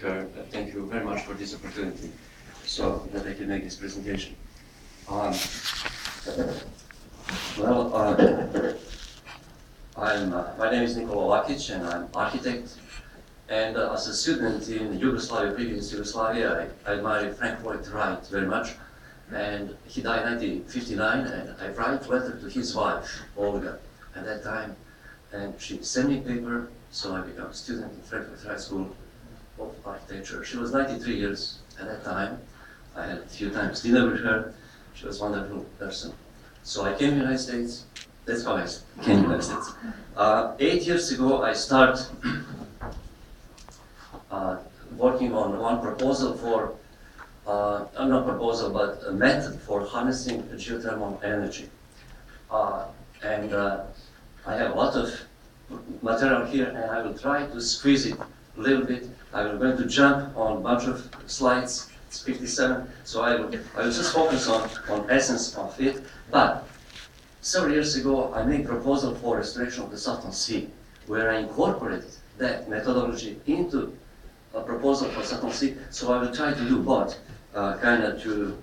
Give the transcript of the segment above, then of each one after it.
Thank you very much for this opportunity, so that I can make this presentation. Um, well, my name is Nikola Lakic, and I'm architect. And as a student in Yugoslavia, previous Yugoslavia, I admired Frank Lloyd Wright very much. And he died in 1959, and I write a letter to his wife, Olga, at that time. And she sent me paper, so I became a student in Frankfurt High School of Architecture. She was 93 years at that time. I had a few times dinner with her. She was a wonderful person. So I came to the United States. That's how I came to the United States. 8 years ago, I started working on one proposal for, not proposal, but a method for harnessing geothermal energy. And I have a lot of material here, and I will try to squeeze it a little bit. I'm going to jump on a bunch of slides. It's 57, so I will just focus on essence of it. But several years ago, I made a proposal for restoration of the Salton Sea, where I incorporated that methodology into a proposal for Salton Sea. So I will try to do both, kind of to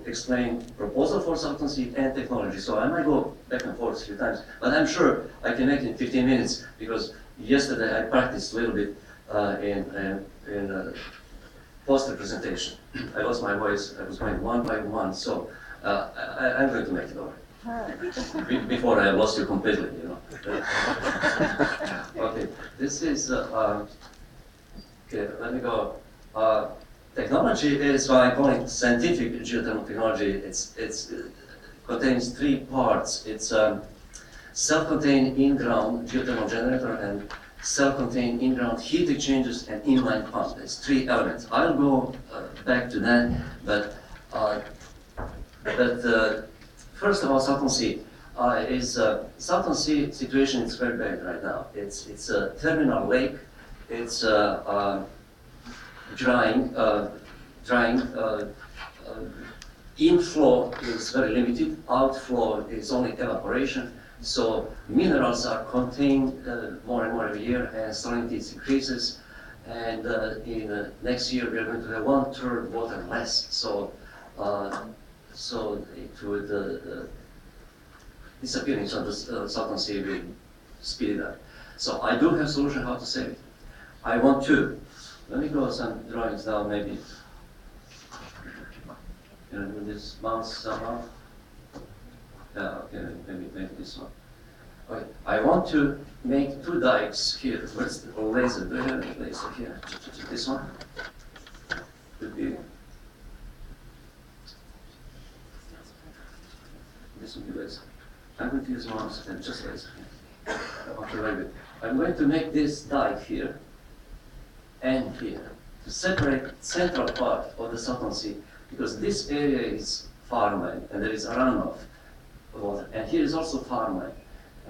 explain proposal for Salton Sea and technology. So I might go back and forth a few times, but I'm sure I can make it in 15 minutes, because yesterday I practiced a little bit in poster presentation. I lost my voice. I was going one by one, so I'm going to make it over. Before I lost you completely, you know. Okay, this is, okay, let me go. Technology is what I call it scientific geothermal technology. It contains three parts. It's self-contained in-ground geothermal generator and self-contained in-ground heat exchangers and inline pump. There's three elements. I'll go back to that, but first of all, Salton Sea Salton Sea situation is very bad right now. It's a terminal lake. It's drying. Inflow is very limited. Outflow is only evaporation. So minerals are contained more and more every year, and salinity increases. And in next year, we are going to have 1/3 water less. So it would disappearance of the Salton Sea will speed it up. So I do have solution how to save it. I want to. Let me go some drawings down, maybe. Can I do this mouse somehow? Yeah, okay, maybe this one. Okay, I want to make two dikes here. Where's the laser? Do I have a laser here? This one? Could be. This would be laser. I'm going to use mouse and just laser. Okay, I'm going to make this dike here and here to separate central part of the Salton Sea, because this area is farmland and there is a runoff of water, and here is also farmland.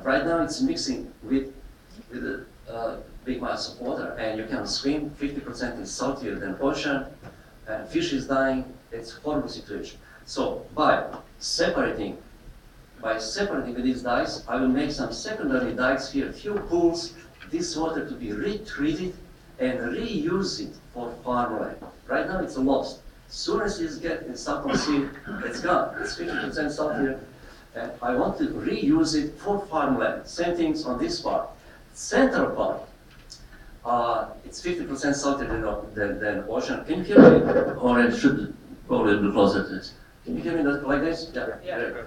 Right now it's mixing with a big mass of water, and you can swim. 50% is saltier than ocean, and fish is dying. It's a horrible situation. So by separating with these dikes, I will make some secondary dikes here, few pools, this water to be retreated and reuse it for farmland. Right now it's lost. As soon as you get in Salton Sea, it's gone. It's 50% saltier. And I want to reuse it for farmland. Same things on this part. Central part, it's 50% saltier than ocean. Can you hear me? Or I should go a little bit closer to this. Can you hear me like this? Yeah.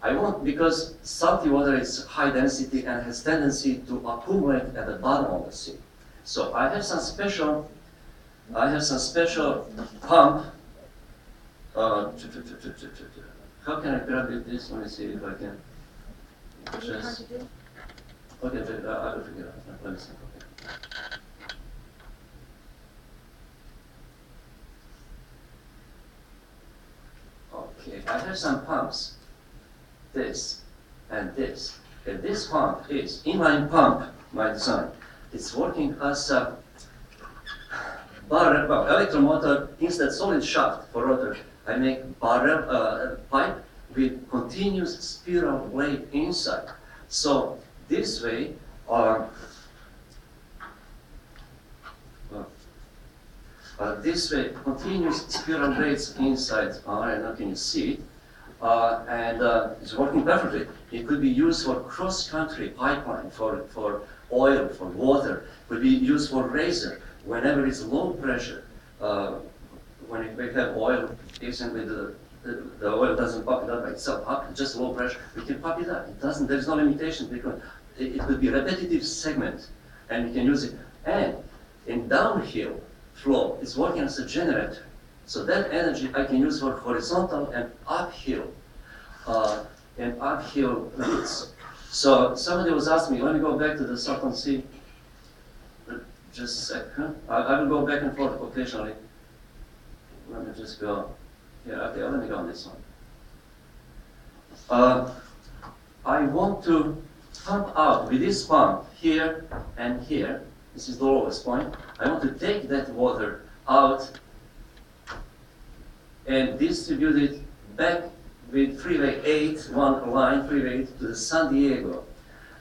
I want, because salty water is high density and has tendency to accumulate at the bottom of the sea. So I have some special pump. How can I grab it this? Let me see if I can. Just, okay, I will figure it out. Let me see. Okay, I have some pumps. This and this. And this pump is inline pump, my design. It's working as a electromotor instead solid shaft for rotor. I make barrel pipe with continuous spiral blade inside. So this way, This way, continuous spiral blades inside are, and now can you see it? It's working perfectly. It could be used for cross-country pipeline, for oil, for water. It could be used for razor whenever it's low pressure. When we have oil, recently the oil doesn't pop it up by itself, up just low pressure. We can pop it up. It doesn't. There's no limitation because it could be repetitive segment, and we can use it. And in downhill flow, it's working as a generator. So that energy I can use for horizontal and uphill routes. So somebody was asking me, let me go back to the Salton Sea. Just a second. I will go back and forth occasionally. Let me just go. Yeah, okay, let me go on this one. I want to pump out with this pump here and here. This is the lowest point. I want to take that water out and distribute it back with Freeway 8, one line, Freeway 8 to the San Diego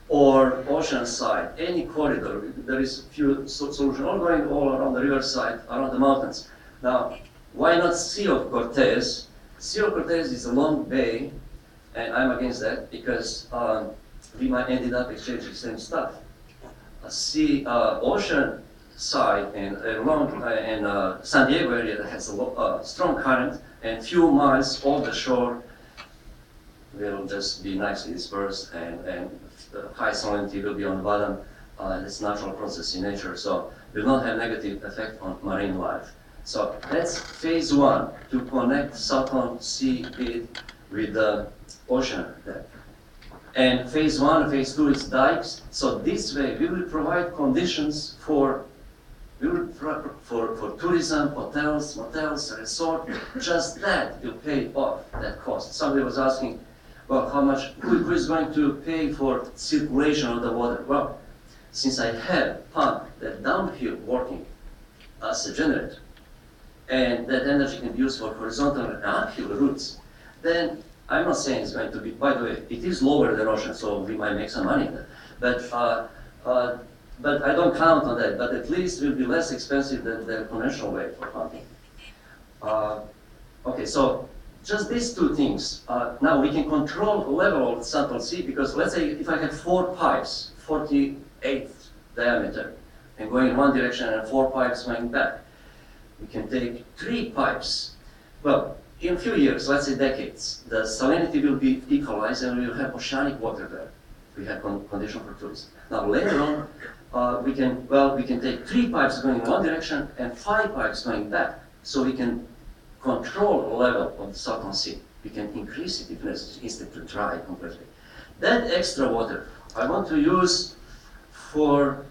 or Oceanside, any corridor. There is few solutions all going all around the riverside, around the mountains. Now, why not Sea of Cortez? Sea of Cortez is a long bay, and I'm against that because we might ended up exchanging the same stuff. Ocean side and San Diego area that has a strong current and few miles off the shore will just be nicely dispersed, and the high salinity will be on the bottom. It's natural process in nature, so will not have negative effect on marine life. So that's phase one, to connect Salton Sea bed with the ocean depth. And phase one and phase two is dikes. So this way we will provide conditions for tourism, hotels, motels, resort. Just that will pay off that cost. Somebody was asking, well, how much, who is going to pay for circulation of the water? Well, since I have pump that downhill working as a generator, and that energy can be used for horizontal and uphill routes, then I'm not saying it's going to be, by the way, it is lower than ocean, so we might make some money there. But I don't count on that, but at least it will be less expensive than the conventional way for pumping. Okay, so just these two things. Now we can control the level of the Salton Sea, because let's say if I have 4 pipes, 48 diameter, and going in one direction and 4 pipes going back, we can take 3 pipes. Well, in a few years, let's say decades, the salinity will be equalized and we will have oceanic water there. We have condition for tourism. Now later on, we can take 3 pipes going in one direction and 5 pipes going back, so we can control the level of the Salton Sea. We can increase it if necessary, instead to dry completely. That extra water I want to use for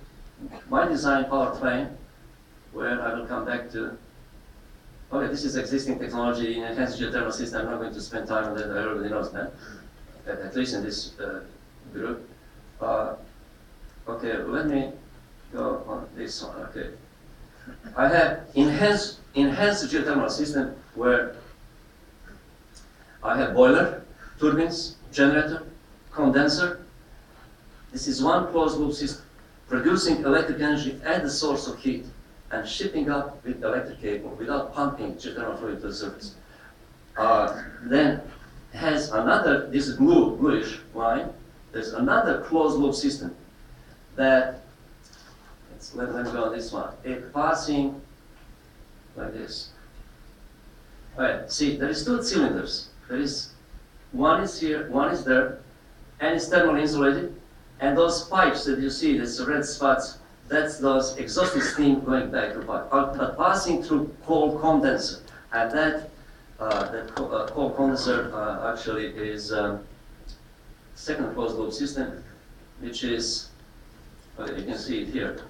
my design power plant, where I will come back to. Okay, this is existing technology in enhanced geothermal system. I'm not going to spend time on that. Everybody knows that, at least in this group. Okay, let me go on this one. Okay, I have enhanced geothermal system where I have boiler, turbines, generator, condenser. This is one closed loop system producing electric energy at the source of heat and shipping up with electric cable without pumping geothermal fluid to the surface. Then has another, this is bluish line, there's another closed loop system that, let me go on this one, it passing like this. Alright, see, there is 2 cylinders. There is, one is here, one is there, and it's thermally insulated. And those pipes that you see, these red spots, that's those exhausted steam going back to the pipe, but passing through cold condenser. And that cold condenser actually is second closed loop system, which is, okay, you can see it here.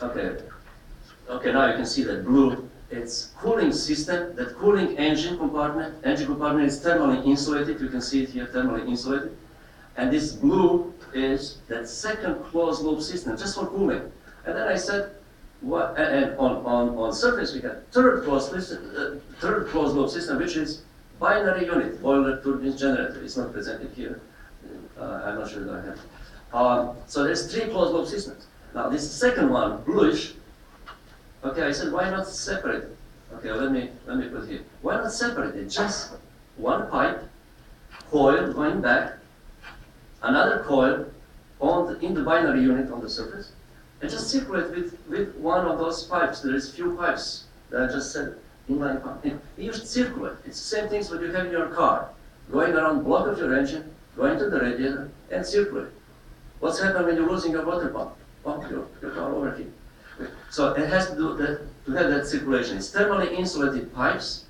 Okay, now you can see that blue. It's cooling system, that cooling engine compartment. Engine compartment is thermally insulated. You can see it here, thermally insulated. And this blue is that second closed loop system, just for cooling. And then I said, what? And on surface we got third closed loop system, which is binary unit, boiler, turbines, generator. It's not presented here. I'm not sure that I have. So there's 3 closed loop systems. Now this second one, bluish, Okay, I said, why not separate it? Okay, let me put here. Why not separate it? Just one pipe, coil going back, another coil in the binary unit on the surface, and just circulate with one of those pipes. There is few pipes that I just said in my pipe. You should circulate. It's the same things what you have in your car. Going around block of your engine, going to the radiator, and circulate. What's happened when you're losing your water pump? Pump your car overheat. So it has to do that, to have that circulation. It's thermally insulated pipes.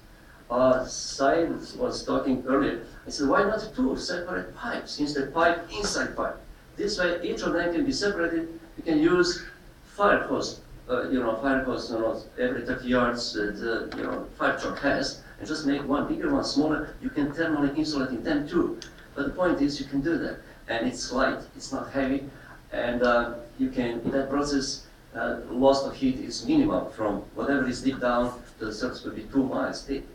Said was talking earlier. I said, why not two separate pipes instead pipe inside pipe? This way, each of them can be separated. You can use fire hose, fire hose, every 30 yards that fire truck has, and just make one bigger, one smaller. You can thermally insulate them too. But the point is, you can do that, and it's light, it's not heavy, and you can, in that process, loss of heat is minimal from whatever is deep down to the surface could be 2 miles deep.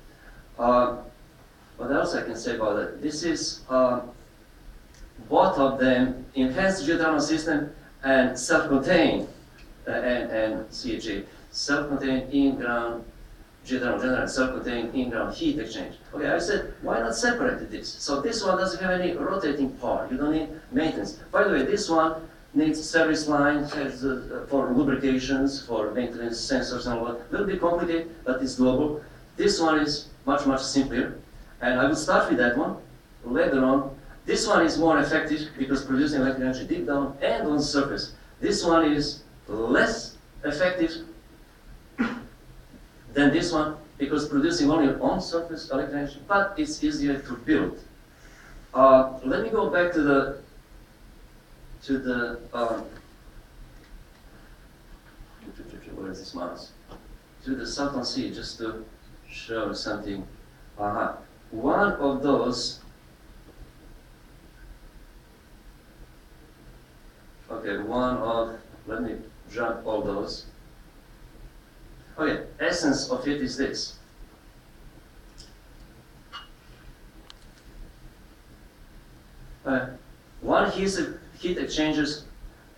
What else I can say about it? This is both of them enhanced geothermal system and self-contained and CHA, self-contained in-ground geothermal generator, self-contained in-ground heat exchange. Okay, I said, why not separate this? So this one doesn't have any rotating part. You don't need maintenance. By the way, this one needs service line, has, for lubrications, for maintenance, sensors and all that. A little bit complicated, but it's doable. This one is much, much simpler. And I will start with that one. Later on, this one is more effective because producing electric energy deep down and on the surface. This one is less effective than this one because producing only on surface electric energy, but it's easier to build. Let me go back to the where is this mouse? To the Salton Sea, just to show something. One of those. Okay, let me jump all those. Okay, essence of it is this. One heat exchangers,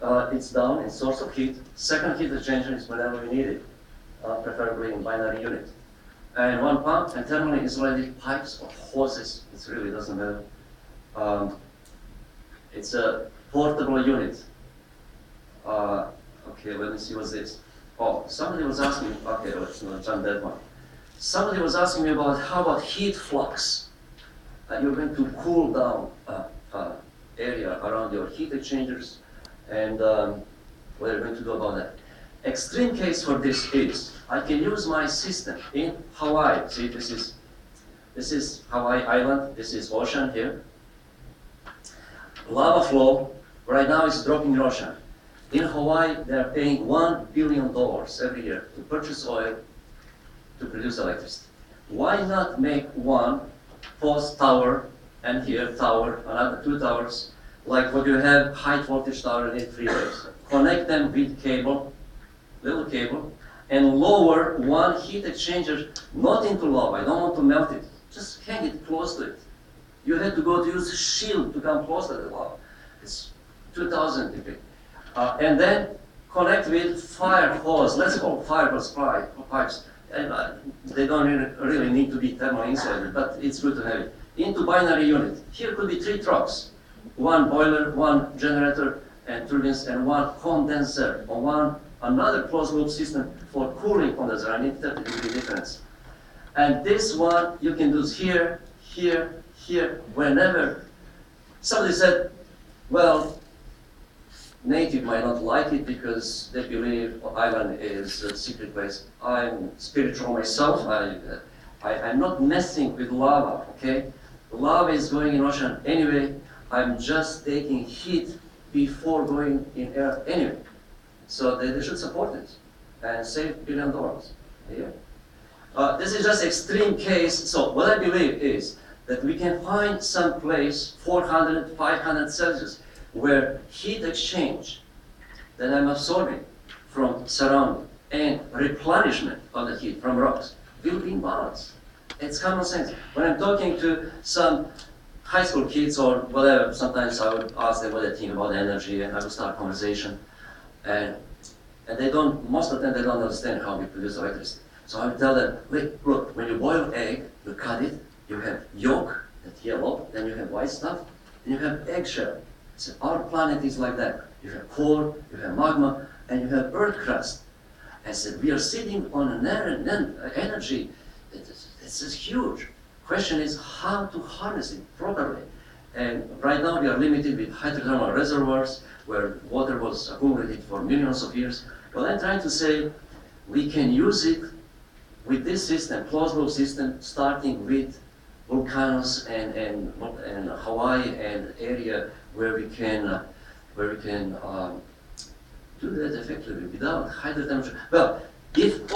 it's down, it's source of heat. Second heat exchanger is whenever we need it, preferably in binary unit. And one pump and thermally insulated pipes or hoses, it really doesn't matter. It's a portable unit. Okay, let me see what's this. Oh, somebody was asking me, okay, let's not jump that one. Somebody was asking me about how about heat flux? You're going to cool down area around your heat exchangers, and what are you going to do about that? Extreme case for this is, I can use my system in Hawaii. See, this is Hawaii Island, this is ocean here. Lava flow, right now is dropping in ocean. In Hawaii, they are paying $1 billion every year to purchase oil to produce electricity. Why not make one post tower and here tower, another 2 towers, like what you have high voltage tower in 3 ways. Connect them with cable, little cable, and lower one heat exchanger, not into lava. I don't want to melt it. Just hang it close to it. You have to go to use a shield to come close to the lava. It's 2,000 degree. And then connect with fire hose. Let's call fire hose pipes. And they don't really need to be thermal insulated, but it's good to have it. Into binary unit. Here could be 3 trucks. One boiler, one generator, and turbines, and one condenser, or another closed loop system for cooling condenser. I need 30 degree difference. And this one you can do here, here, here, whenever. Somebody said, well, native might not like it because they believe island is a secret place. I'm spiritual myself. I'm not messing with lava, okay? Lava is going in ocean anyway. I'm just taking heat before going in air anyway. So they should support it and save $1 billion a year. This is just extreme case. So what I believe is that we can find some place 400, 500 Celsius where heat exchange that I'm absorbing from surrounding and replenishment of the heat from rocks will be in balance. It's common sense. When I'm talking to some high school kids or whatever, sometimes I would ask them what they think about energy, and I would start a conversation. And And they don't, most of them, they don't understand how we produce electricity. So I tell them, wait, look, when you boil egg, you cut it, you have yolk, that's yellow, then you have white stuff, and you have eggshell. So our planet is like that. You have core, you have magma, and you have earth crust. I said, we are sitting on an energy it's just huge. Question is how to harness it properly. And right now we are limited with hydrothermal reservoirs where water was accumulated for millions of years. But I'm trying to say we can use it with this system, closed loop system, starting with volcanoes and Hawaii and area where we can do that effectively without hydrothermal. Well, if